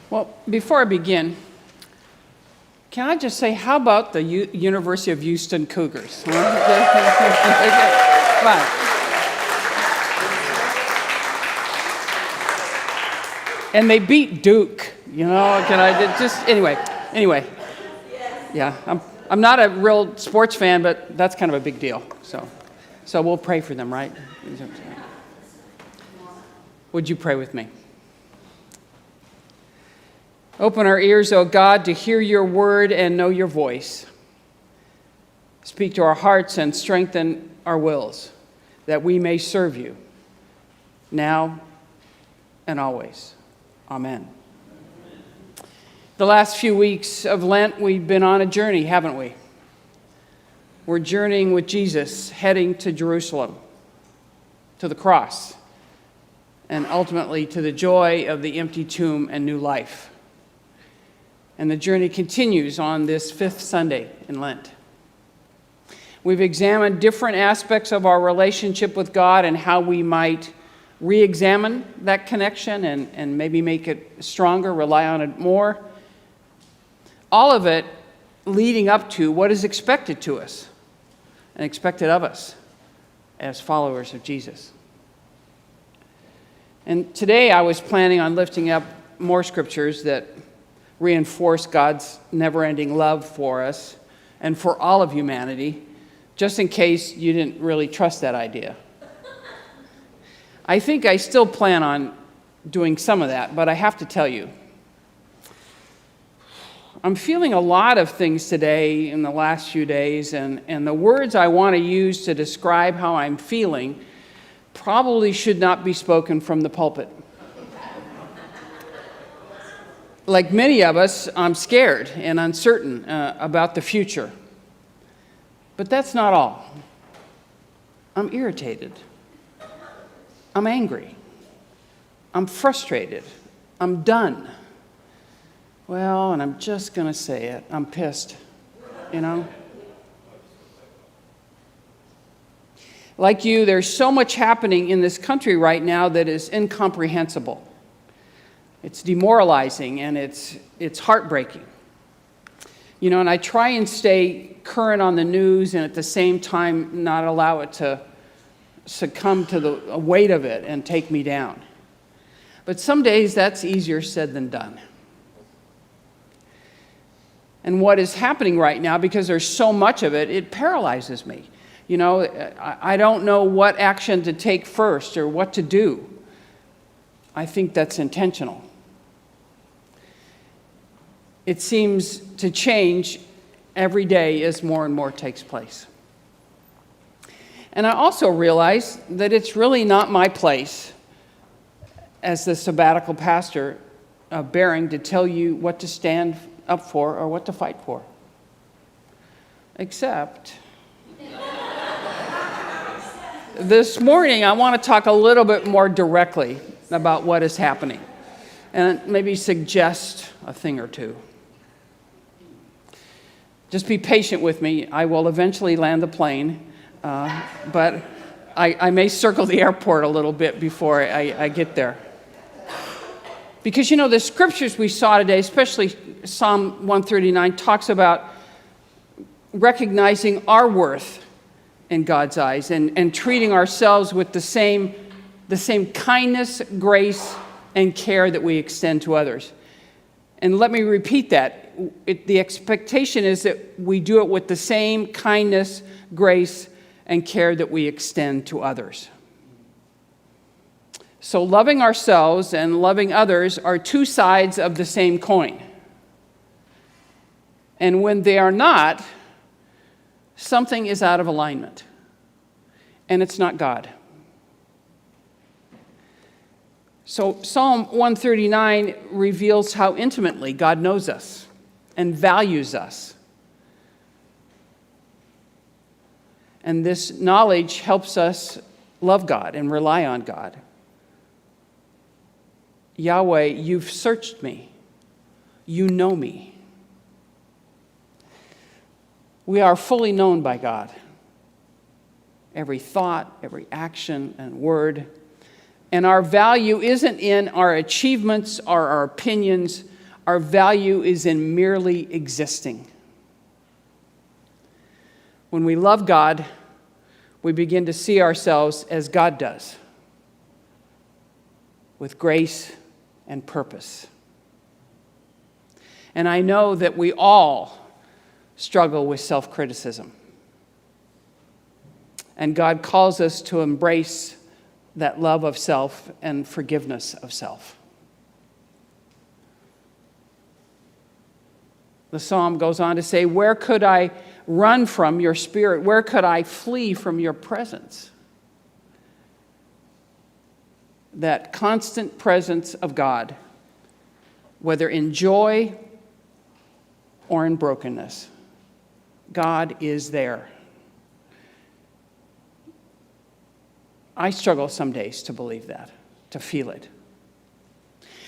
Well, before I begin, can I just say, how about the University of Houston Cougars? Come on. And they beat Duke, can I just, anyway. Yeah, I'm not a real sports fan, but that's kind of a big deal. So we'll pray for them, right? Would you pray with me? Open our ears, O God, to hear your word and know your voice. Speak to our hearts and strengthen our wills, that we may serve you now and always. Amen. The last few weeks of Lent, we've been on a journey, haven't we? We're journeying with Jesus, heading to Jerusalem, to the cross, and ultimately to the joy of the empty tomb and new life. And the journey continues on this fifth Sunday in Lent. We've examined different aspects of our relationship with God and how we might re-examine that connection and maybe make it stronger, rely on it more. All of it leading up to what is expected to us and expected of us as followers of Jesus. And today I was planning on lifting up more scriptures that reinforce God's never-ending love for us and for all of humanity, just in case you didn't really trust that idea. I think I still plan on doing some of that, but I have to tell you, I'm feeling a lot of things today in the last few days, and the words I want to use to describe how I'm feeling probably should not be spoken from the pulpit. Like many of us, I'm scared and uncertain about the future. But that's not all. I'm irritated. I'm angry. I'm frustrated. I'm done. Well, and I'm just going to say it. I'm pissed, Like you, there's so much happening in this country right now that is incomprehensible. It's demoralizing and it's heartbreaking. And I try and stay current on the news and at the same time not allow it to succumb to the weight of it and take me down. But some days that's easier said than done. And what is happening right now, because there's so much of it, it paralyzes me. I don't know what action to take first or what to do. I think that's intentional. It seems to change every day as more and more takes place. And I also realize that it's really not my place as the sabbatical pastor of Bearing to tell you what to stand up for or what to fight for. Except this morning I want to talk a little bit more directly about what is happening and maybe suggest a thing or two. Just be patient with me. I will eventually land the plane, but I may circle the airport a little bit before I get there. Because, the scriptures we saw today, especially Psalm 139, talks about recognizing our worth in God's eyes and treating ourselves with the same kindness, grace, and care that we extend to others. And let me repeat that. The expectation is that we do it with the same kindness, grace, and care that we extend to others. So loving ourselves and loving others are two sides of the same coin. And when they are not, something is out of alignment. And it's not God. So Psalm 139 reveals how intimately God knows us and values us. And this knowledge helps us love God and rely on God. Yahweh, you've searched me. You know me. We are fully known by God. Every thought, every action and word. And our value isn't in our achievements or our opinions, our value is in merely existing. When we love God, we begin to see ourselves as God does, with grace and purpose. And I know that we all struggle with self-criticism. And God calls us to embrace that love of self and forgiveness of self. The psalm goes on to say, "Where could I run from your spirit? Where could I flee from your presence?" That constant presence of God, whether in joy or in brokenness, God is there. I struggle some days to believe that, to feel it.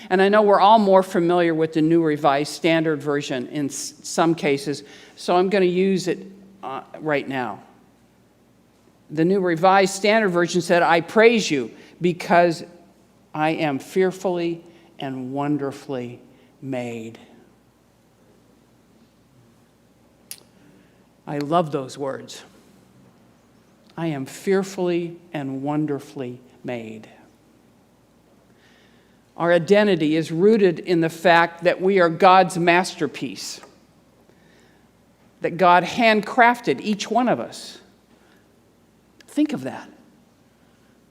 And I know we're all more familiar with the New Revised Standard Version in some cases, so I'm going to use it right now. The New Revised Standard Version said, "I praise you because I am fearfully and wonderfully made." I love those words. I am fearfully and wonderfully made. Our identity is rooted in the fact that we are God's masterpiece, that God handcrafted each one of us. Think of that.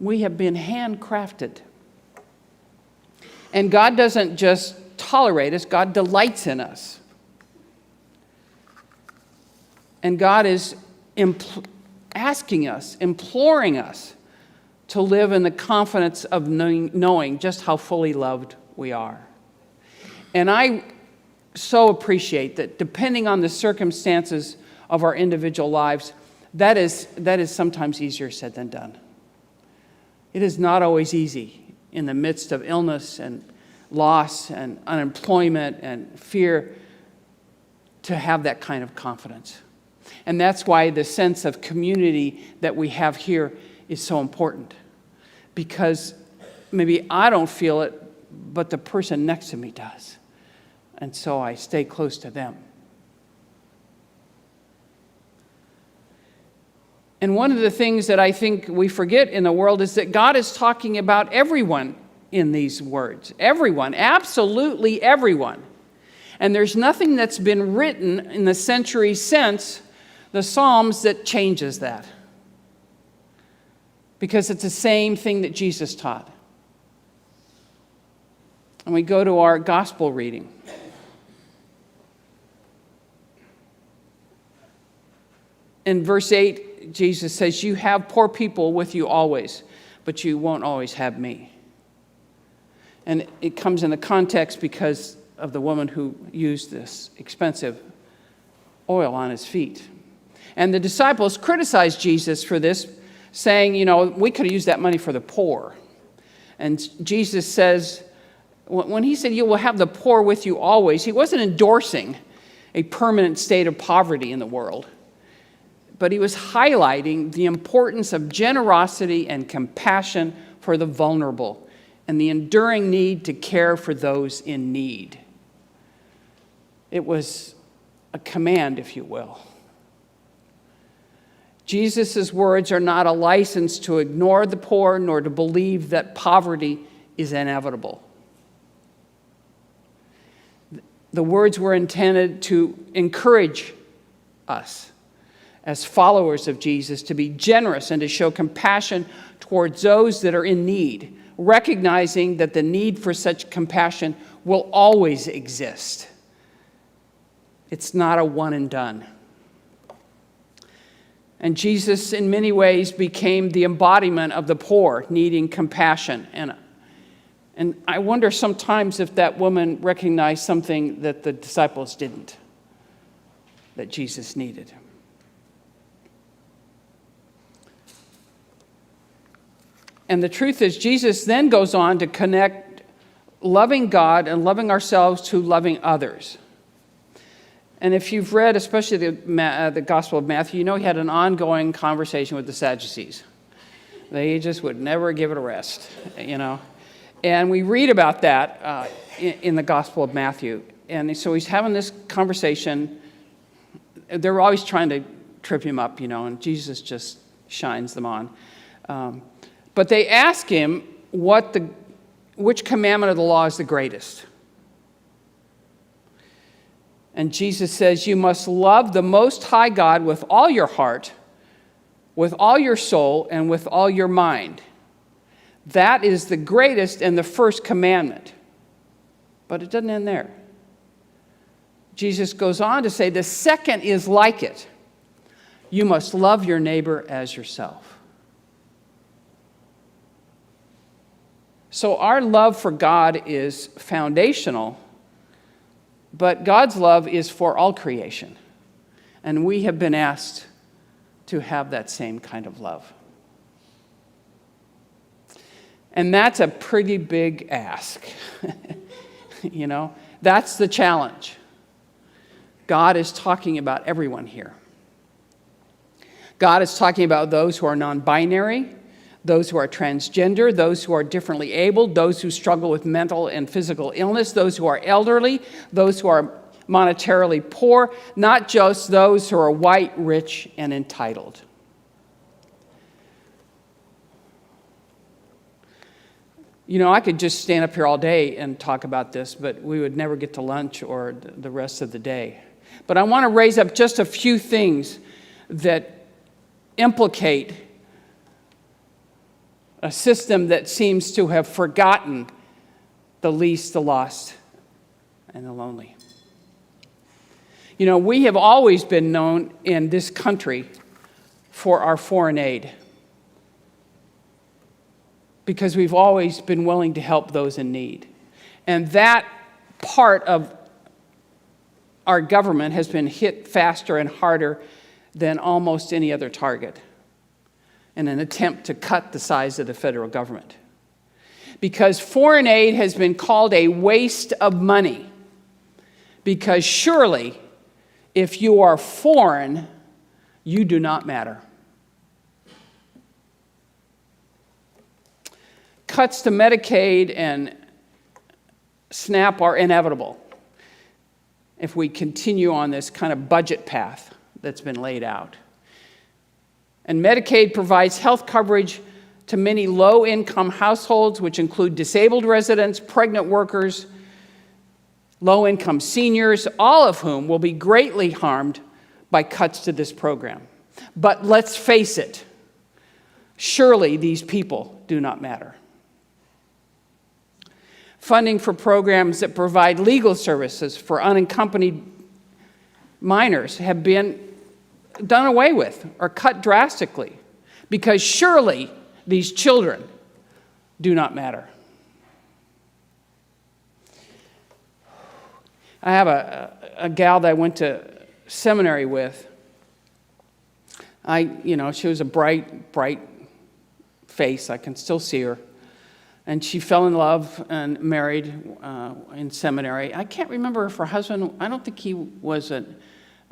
We have been handcrafted. And God doesn't just tolerate us, God delights in us. And God is asking us, imploring us to live in the confidence of knowing just how fully loved we are. And I so appreciate that depending on the circumstances of our individual lives, that is sometimes easier said than done. It is not always easy in the midst of illness and loss and unemployment and fear to have that kind of confidence. And that's why the sense of community that we have here is so important. Because maybe I don't feel it, but the person next to me does. And so I stay close to them. And one of the things that I think we forget in the world is that God is talking about everyone in these words. Everyone, absolutely everyone. And there's nothing that's been written in the centuries since the Psalms that changes that. Because it's the same thing that Jesus taught. And we go to our gospel reading. In verse 8, Jesus says, "You have poor people with you always, but you won't always have me." And it comes in the context because of the woman who used this expensive oil on his feet. And the disciples criticized Jesus for this, saying, we could have used that money for the poor. And Jesus says, when he said, "You will have the poor with you always," he wasn't endorsing a permanent state of poverty in the world. But he was highlighting the importance of generosity and compassion for the vulnerable and the enduring need to care for those in need. It was a command, if you will. Jesus' words are not a license to ignore the poor nor to believe that poverty is inevitable. The words were intended to encourage us as followers of Jesus to be generous and to show compassion towards those that are in need, recognizing that the need for such compassion will always exist. It's not a one and done. And Jesus, in many ways, became the embodiment of the poor needing compassion. And I wonder sometimes if that woman recognized something that the disciples didn't, that Jesus needed. And the truth is, Jesus then goes on to connect loving God and loving ourselves to loving others. And if you've read, especially the Gospel of Matthew, he had an ongoing conversation with the Sadducees. They just would never give it a rest, And we read about that in the Gospel of Matthew. And so he's having this conversation. They're always trying to trip him up, and Jesus just shines them on. But they ask him which commandment of the law is the greatest. And Jesus says, you must love the Most High God with all your heart, with all your soul, and with all your mind. That is the greatest and the first commandment. But it doesn't end there. Jesus goes on to say, the second is like it. You must love your neighbor as yourself. So our love for God is foundational, but God's love is for all creation. And we have been asked to have that same kind of love. And that's a pretty big ask. That's the challenge. God is talking about everyone here. God is talking about those who are non-binary, those who are transgender, those who are differently abled, those who struggle with mental and physical illness, those who are elderly, those who are monetarily poor, not just those who are white, rich, and entitled. I could just stand up here all day and talk about this, but we would never get to lunch or the rest of the day. But I want to raise up just a few things that implicate a system that seems to have forgotten the least, the lost, and the lonely. We have always been known in this country for our foreign aid because we've always been willing to help those in need. And that part of our government has been hit faster and harder than almost any other target in an attempt to cut the size of the federal government. Because foreign aid has been called a waste of money. Because surely, if you are foreign, you do not matter. Cuts to Medicaid and SNAP are inevitable if we continue on this kind of budget path that's been laid out. And Medicaid provides health coverage to many low-income households, which include disabled residents, pregnant workers, low-income seniors, all of whom will be greatly harmed by cuts to this program. But let's face it, surely these people do not matter. Funding for programs that provide legal services for unaccompanied minors have been done away with or cut drastically because surely these children do not matter. I have a gal that I went to seminary with. She was a bright face. I can still see her. And she fell in love and married in seminary. I can't remember if her husband, I don't think he was a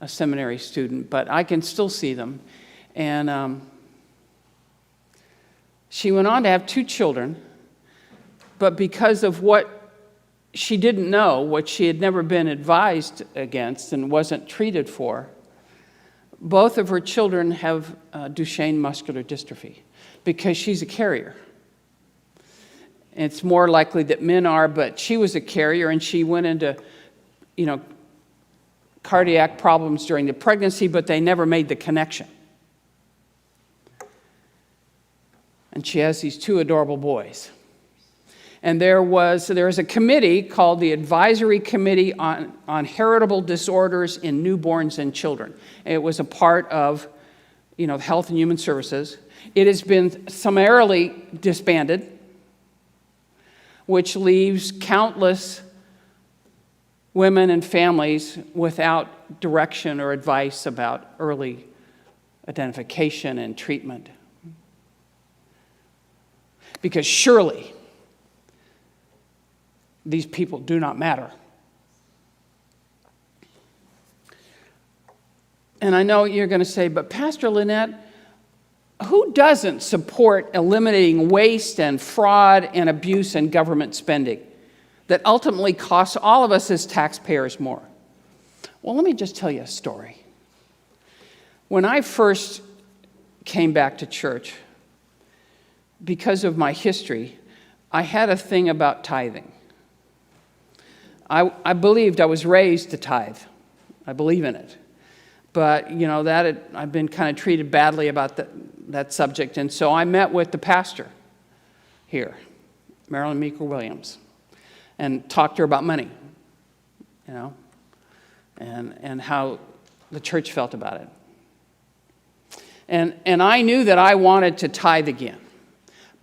seminary student, but I can still see them. And she went on to have 2 children, but because of what she didn't know, what she had never been advised against and wasn't treated for, both of her children have Duchenne muscular dystrophy because she's a carrier. It's more likely that men are, but she was a carrier and she went into, cardiac problems during the pregnancy, but they never made the connection. And she has these 2 adorable boys. And there is a committee called the Advisory Committee on Heritable Disorders in Newborns and Children. It was a part of, Health and Human Services. It has been summarily disbanded, which leaves countless women and families without direction or advice about early identification and treatment. Because surely these people do not matter. And I know you're going to say, but Pastor Lynette, who doesn't support eliminating waste and fraud and abuse in government spending? that ultimately costs all of us as taxpayers more. Well, let me just tell you a story. When I first came back to church, because of my history, I had a thing about tithing. I believed, I was raised to tithe. I believe in it. But, I've been kind of treated badly about that subject. And so I met with the pastor here, Marilyn Meeker Williams, and talked to her about money, and how the church felt about it. And I knew that I wanted to tithe again.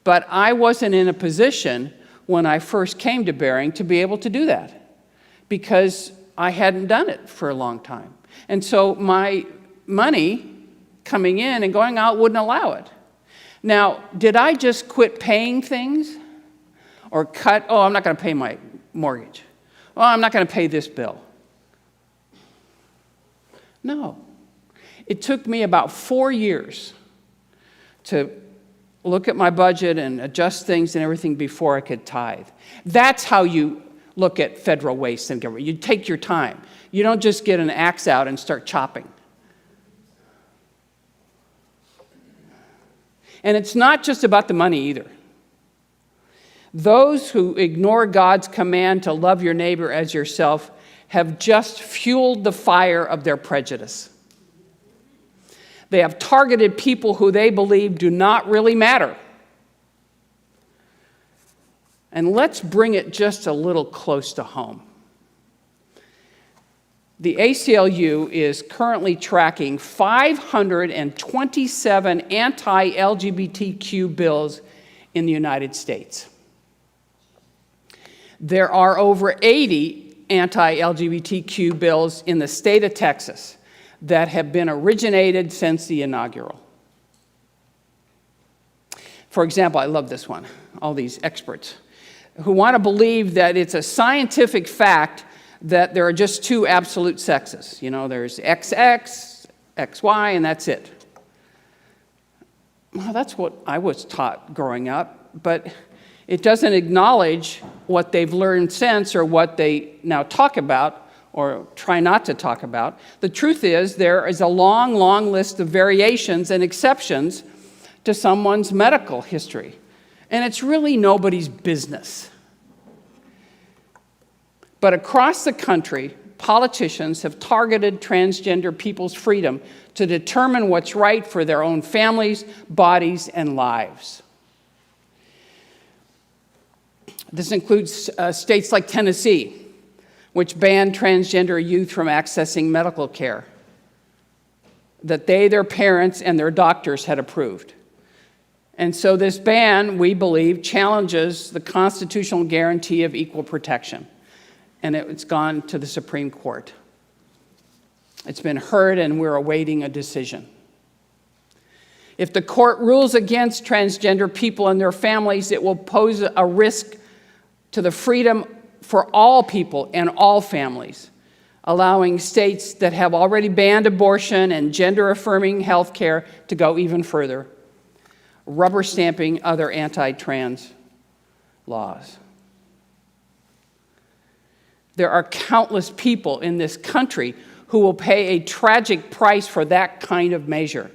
But I wasn't in a position when I first came to Bering to be able to do that because I hadn't done it for a long time. And so my money coming in and going out wouldn't allow it. Now, did I just quit paying things or cut, I'm not going to pay my mortgage. I'm not going to pay this bill. No. It took me about 4 years to look at my budget and adjust things and everything before I could tithe. That's how you look at federal waste and government. You take your time. You don't just get an axe out and start chopping. And it's not just about the money either. Those who ignore God's command to love your neighbor as yourself have just fueled the fire of their prejudice. They have targeted people who they believe do not really matter. And let's bring it just a little close to home. The ACLU is currently tracking 527 anti-LGBTQ bills in the United States. There are over 80 anti-LGBTQ bills in the state of Texas that have been originated since the inaugural. For example, I love this one, all these experts who want to believe that it's a scientific fact that there are just two absolute sexes. There's XX, XY, and that's it. Well, that's what I was taught growing up, but it doesn't acknowledge what they've learned since or what they now talk about or try not to talk about. The truth is there is a long, long list of variations and exceptions to someone's medical history. And it's really nobody's business. But across the country, politicians have targeted transgender people's freedom to determine what's right for their own families, bodies, and lives. This includes states like Tennessee, which banned transgender youth from accessing medical care that they, their parents, and their doctors had approved. And so this ban, we believe, challenges the constitutional guarantee of equal protection. And it's gone to the Supreme Court. It's been heard, and we're awaiting a decision. If the court rules against transgender people and their families, it will pose a risk to the freedom for all people and all families, allowing states that have already banned abortion and gender-affirming health care to go even further, rubber stamping other anti-trans laws. There are countless people in this country who will pay a tragic price for that kind of measure.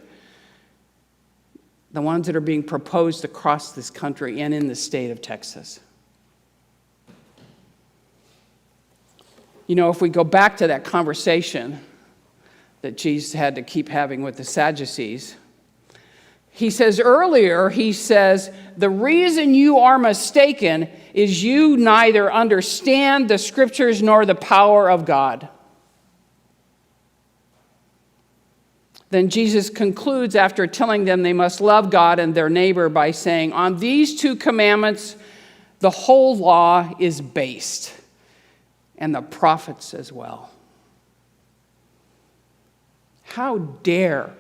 The ones that are being proposed across this country and in the state of Texas. If we go back to that conversation that Jesus had to keep having with the Sadducees, he says, the reason you are mistaken is you neither understand the scriptures nor the power of God. Then Jesus concludes after telling them they must love God and their neighbor by saying, on these two commandments, the whole law is based, and the prophets as well. How dare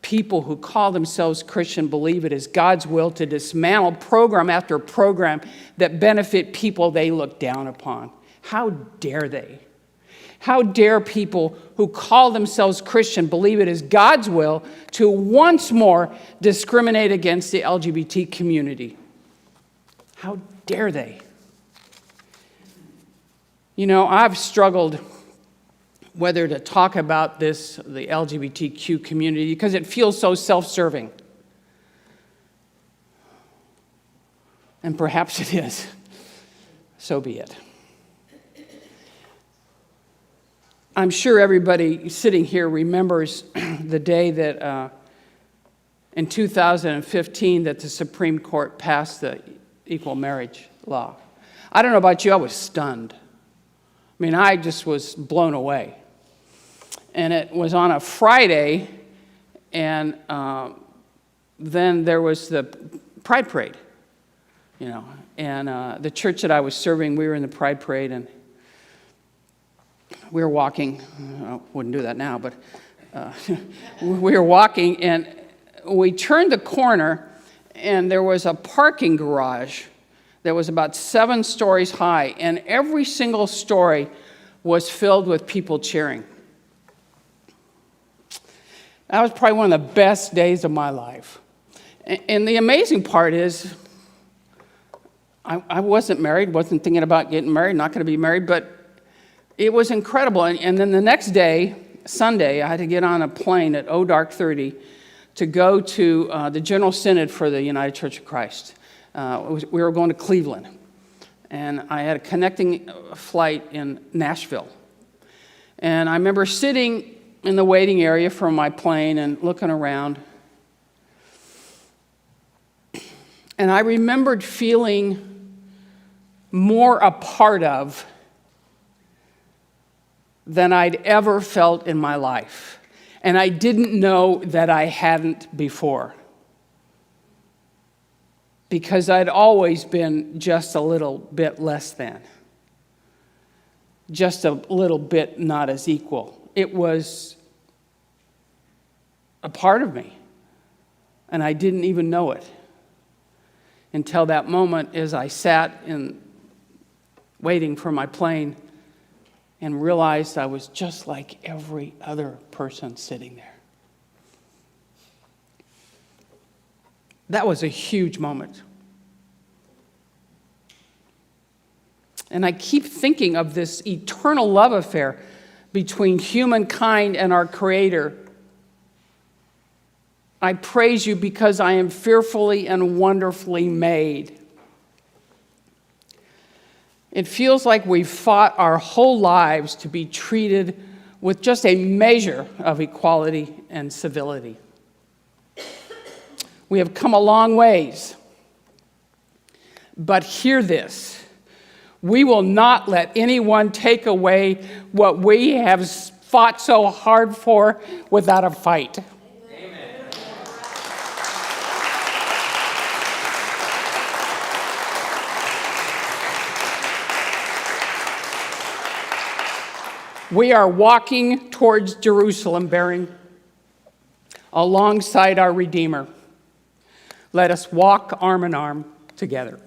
people who call themselves Christian believe it is God's will to dismantle program after program that benefit people they look down upon? How dare they? How dare people who call themselves Christian believe it is God's will to once more discriminate against the LGBT community? How dare they? You know, I've struggled whether to talk about this, the LGBTQ community, because it feels so self-serving. And perhaps it is. So be it. I'm sure everybody sitting here remembers the day that in 2015 that the Supreme Court passed the equal marriage law. I don't know about you, I was stunned. I mean, I just was blown away. And it was on a Friday, and then there was the Pride Parade, you know. And the church that I was serving, we were in the Pride Parade, and we were walking. I wouldn't do that now, but we were walking, and we turned the corner, and there was a parking garage that was about 7 stories high, and every single story was filled with people cheering. That was probably one of the best days of my life. And the amazing part is, I wasn't married, wasn't thinking about getting married, not going to be married, but it was incredible. And then the next day, Sunday, I had to get on a plane at dark 30 to go to the General Synod for the United Church of Christ. We were going to Cleveland, and I had a connecting flight in Nashville. And I remember sitting in the waiting area for my plane and looking around. And I remembered feeling more a part of than I'd ever felt in my life. And I didn't know that I hadn't before, because I'd always been just a little bit less than, just a little bit not as equal. It was a part of me, and I didn't even know it until that moment as I sat waiting for my plane and realized I was just like every other person sitting there. That was a huge moment. And I keep thinking of this eternal love affair between humankind and our Creator. I praise you because I am fearfully and wonderfully made. It feels like we've fought our whole lives to be treated with just a measure of equality and civility. We have come a long ways. But hear this. We will not let anyone take away what we have fought so hard for without a fight. Amen. We are walking towards Jerusalem bearing alongside our Redeemer. Let us walk arm in arm together.